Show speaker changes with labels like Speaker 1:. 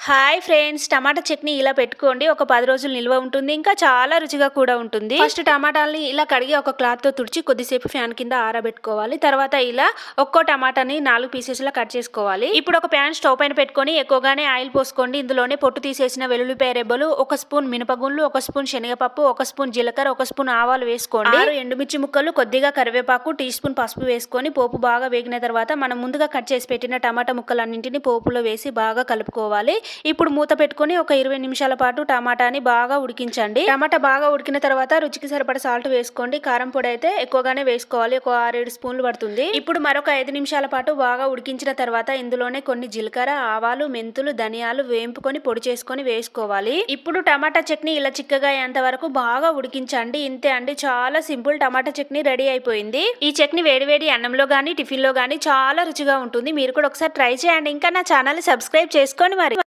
Speaker 1: Hi friends, టమాటా చట్నీ ఇలా పెట్టుకోండి. ఒక 10 రోజులు నిల్వ ఉంటుంది. ఇంకా చాలా రుచిగా కూడా ఉంటుంది. ఫస్ట్ టమాటాలని ఇలా కడిగి ఒక క్లాత్‌తో తుడిచి కొద్దిసేపు ఫ్యాన్ కింద ఆరబెట్టుకోవాలి. తర్వాత ఇలా ఒక్కో టమాటాని 4 పీసెస్‌లా కట్ చేసుకోవాలి. ఇప్పుడు ఒక ప్యాన్ స్టవ్ పైన పెట్టుకొని ఎక్కువగానే ఆయిల్ పోసుకోండి. ఇందులోనే పొట్టు తీసేసిన వెల్లుల్లిపాయ రెబ్బలు, 1 స్పూన్ మినపగుండ్లు, 1 స్పూన్ శనగపప్పు, 1 స్పూన్ జీలకర్ర, 1 స్పూన్ ఆవాలు వేసుకోండి. 6 ఎండుమిర్చి ముక్కలు, కొద్దిగా కరివేపాకు, టీ స్పూన్ పసుపు వేసుకొని పోపు బాగా వేగిన తర్వాత మనం ముందుగా కట్ చేసి పెట్టిన టమాటా ముక్కలన్నింటినీ పోపులో వేసి బాగా కలుపుకోవాలి. ఇప్పుడు మూత పెట్టుకొని ఒక 20 నిమిషాల పాటు టమాటాని బాగా ఉడికించండి. టమాటా బాగా ఉడికిన తర్వాత రుచికి సరిపడ సాల్ట్ వేసుకోండి. కారం పొడి అయితే ఎక్కువగానే వేసుకోవాలి. ఒక 6-7 స్పూన్లు పడుతుంది. ఇప్పుడు మరొక 5 నిమిషాల పాటు బాగా ఉడికించిన తర్వాత ఇందులోనే కొన్ని జీలకర్ర, ఆవాలు, మెంతులు, ధనియాలు వేంపుకొని పొడి చేసుకొని వేసుకోవాలి. ఇప్పుడు టమాటా చట్నీ ఇలా చిక్కగా అయ్యేంత వరకు బాగా ఉడికించండి. ఇంతే అండి, చాలా సింపుల్ టమాటా చట్నీ రెడీ అయిపోయింది. ఈ చట్నీ వేడివేడి అన్నంలో గానీ టిఫిన్ లో గానీ చాలా రుచిగా ఉంటుంది. మీరు కూడా ఒకసారి ట్రై చేయండి. ఇంకా నా ఛానల్ ని సబ్స్క్రైబ్ చేసుకోండి మరి.